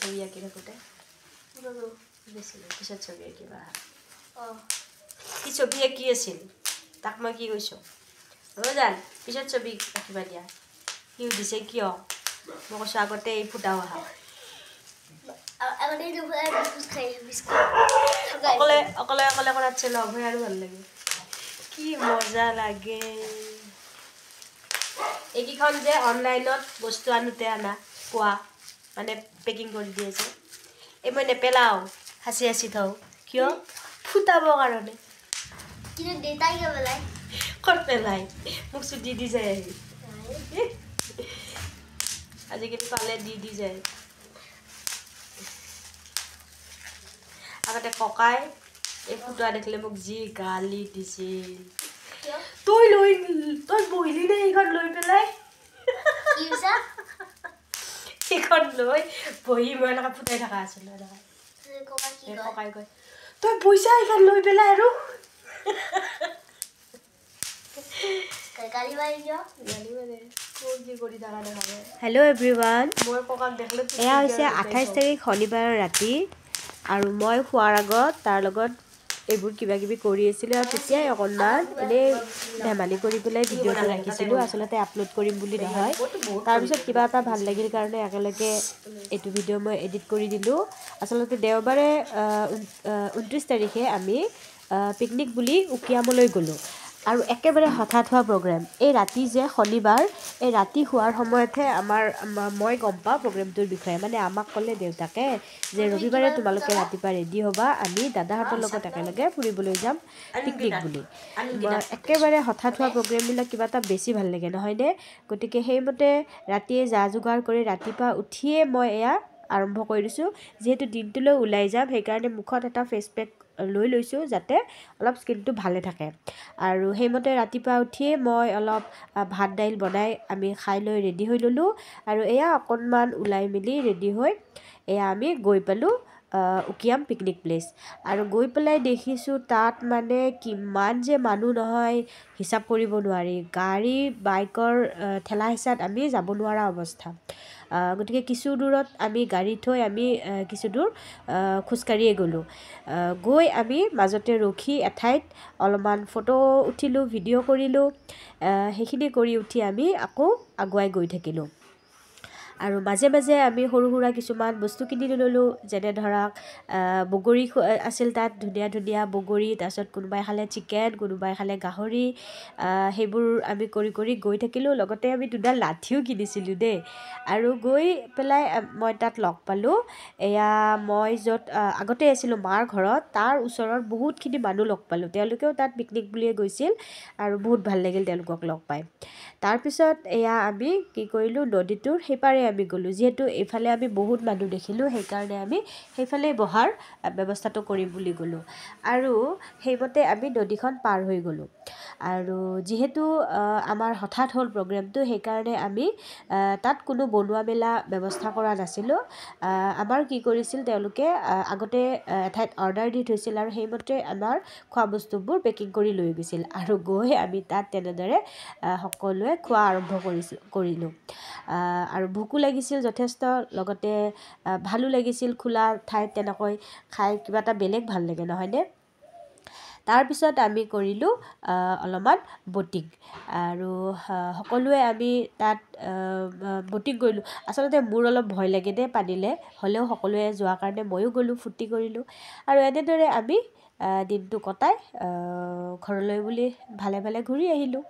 ছবি আঁকি থাকোঁতে পিছত ছবি আঁকিবা কি ছবি আঁকি আছিল তাক মই কি কৈছোঁ জান পিছত ছবি আঁকিবা দিয়া কি সুধিছে কিয় মই কৈছোঁ আগতে এই ফুটাও আহা অকলে অকলে অকলে কৰাতছে লগ হৈ আৰু ভাল লাগে কি মজা লাগে এইকেইখন যে অনলাইনত বস্তু আনোতে আনা পোৱা মানে পেকিং কৰি দিয়ে যে এই মই নেপেলাওঁ সাঁচি সাঁচি থওঁ কিয় ফুটাবৰ কাৰণে কিন্তু দেউতাই কিয় পেলাই ক'ত পেলাই মোক চুটি দি যায় আহি আজিকালি পালে দি যায় আগতে ককাই এই ফুটা দেখিলে মোক যি গালি দিছিল তই বহিলি নে এইখন লৈ পেলাই এইখন লৈ বহি মই এনেকৈ ফুটাই থকা আছিলোঁ ককাই কয় তই পইচা এইখন লৈ পেলাই আৰু হেল্ল' এভৰিৱান মই ককাক দেখিলে এয়া হৈছে 28 তাৰিখ শনিবাৰৰ ৰাতি আৰু মই শোৱাৰ আগত তাৰ লগত এইবোৰ কিবা কিবি কৰি আছিলোঁ আৰু তেতিয়াই অকণমান এনেই ধেমালি কৰি পেলাই ভিডিঅ'টো ৰাখিছিলোঁ আচলতে আপলোড কৰিম বুলি নহয় তাৰপিছত কিবা এটা ভাল লাগিল কাৰণে একেলগে এইটো ভিডিঅ' মই এডিট কৰি দিলোঁ আচলতে দেওবাৰে 29 তাৰিখে আমি পিকনিক বুলি উকিয়ামলৈ গ'লোঁ আৰু একেবাৰে হঠাৎ হোৱা প্ৰগ্ৰেম এই ৰাতি যে শনিবাৰ এই ৰাতি হোৱাৰ সময়তহে মই গম পাওঁ প্ৰগ্ৰেমটোৰ বিষয়ে মানে আমাক ক'লে দেউতাকে যে ৰবিবাৰে তোমালোকে ৰাতিপুৱা ৰেডি হ'বা আমি দাদাহঁতৰ লগত একেলগে ফুৰিবলৈ যাম পিকনিক বুলি একেবাৰে হঠাৎ হোৱা প্ৰগ্ৰেমবিলাক কিবা এটা বেছি ভাল লাগে নহয়নে গতিকে সেইমতে ৰাতিয়ে যা যোগাৰ কৰি ৰাতিপুৱা উঠিয়ে মই এয়া আৰম্ভ কৰি দিছোঁ যিহেতু দিনটোলৈ ওলাই যাম সেইকাৰণে মুখত এটা ফেচ পেক লৈ লৈছোঁ যাতে অলপ স্কিনটো ভালে থাকে আৰু সেইমতে ৰাতিপুৱা উঠিয়ে মই অলপ ভাত দাইল বনাই আমি খাই লৈ ৰেডি হৈ ল'লোঁ আৰু এয়া অকণমান ওলাই মেলি ৰেডি হৈ এয়া আমি গৈ পালোঁ উকিয়াম পিকনিক প্লেচ আৰু গৈ পেলাই দেখিছোঁ তাত মানে কিমান যে মানুহ নহয় হিচাপ কৰিব নোৱাৰি গাড়ী বাইকৰ ঠেলা হেঁচাত আমি যাব নোৱাৰা অৱস্থা গতিকে কিছু দূৰত আমি গাড়ী থৈ আমি কিছু দূৰ খোজকাঢ়িয়ে গ'লোঁ গৈ আমি মাজতে ৰখি এঠাইত অলপমান ফটো উঠিলোঁ ভিডিঅ' কৰিলোঁ সেইখিনি কৰি উঠি আমি আকৌ আগুৱাই গৈ থাকিলোঁ আৰু মাজে মাজে আমি সৰু সুৰা কিছুমান বস্তু কিনি ল'লোঁ যেনে ধৰক বগৰী আছিল তাত ধুনীয়া ধুনীয়া বগৰী তাৰপিছত কোনোবাই খালে চিকেন কোনোবাই খালে গাহৰি সেইবোৰ আমি কৰি কৰি গৈ থাকিলোঁ লগতে আমি দুডাল লাঠিও কিনিছিলোঁ দেই আৰু গৈ পেলাই মই তাত লগ পালোঁ এয়া মই য'ত আগতে আছিলোঁ মাৰ ঘৰত তাৰ ওচৰত বহুতখিনি মানুহ লগ পালোঁ তেওঁলোকেও তাত পিকনিক বুলিয়ে গৈছিল আৰু বহুত ভাল লাগিল তেওঁলোকক লগ পাই তাৰপিছত এয়া আমি কি কৰিলোঁ নদীটোৰ সেইপাৰে আমি গ'লোঁ যিহেতু এইফালে আমি বহুত মানুহ দেখিলোঁ সেইকাৰণে আমি সেইফালে বহাৰ ব্যৱস্থাটো কৰিম বুলি গ'লোঁ আৰু সেইমতে আমি নদীখন পাৰ হৈ গ'লোঁ আৰু যিহেতু আমাৰ হঠাৎ হ'ল প্ৰগ্ৰেমটো সেইকাৰণে আমি তাত কোনো বনোৱা মেলা ব্যৱস্থা কৰা নাছিলোঁ আমাৰ কি কৰিছিল তেওঁলোকে আগতে এঠাইত অৰ্ডাৰ দি থৈছিল আৰু সেইমতে আমাৰ খোৱা বস্তুবোৰ পেকিং কৰি লৈ গৈছিল আৰু গৈ আমি তাত তেনেদৰে সকলোৱে খোৱা আৰম্ভ কৰিলোঁ আৰু ভোকো লাগিছিল যথেষ্ট লগতে ভালো লাগিছিল খোলা ঠাইত তেনেকৈ খাই কিবা এটা বেলেগ ভাল লাগে নহয়নে তাৰপিছত আমি কৰিলোঁ অলপমান ব'টিং আৰু সকলোৱে আমি তাত ব'টিং কৰিলোঁ আচলতে মোৰ অলপ ভয় লাগে দেই পানীলৈ হ'লেও সকলোৱে যোৱাৰ কাৰণে ময়ো গ'লোঁ ফূৰ্তি কৰিলোঁ আৰু এনেদৰে আমি দিনটো কটাই ঘৰলৈ বুলি ভালে ভালে ঘূৰি আহিলোঁ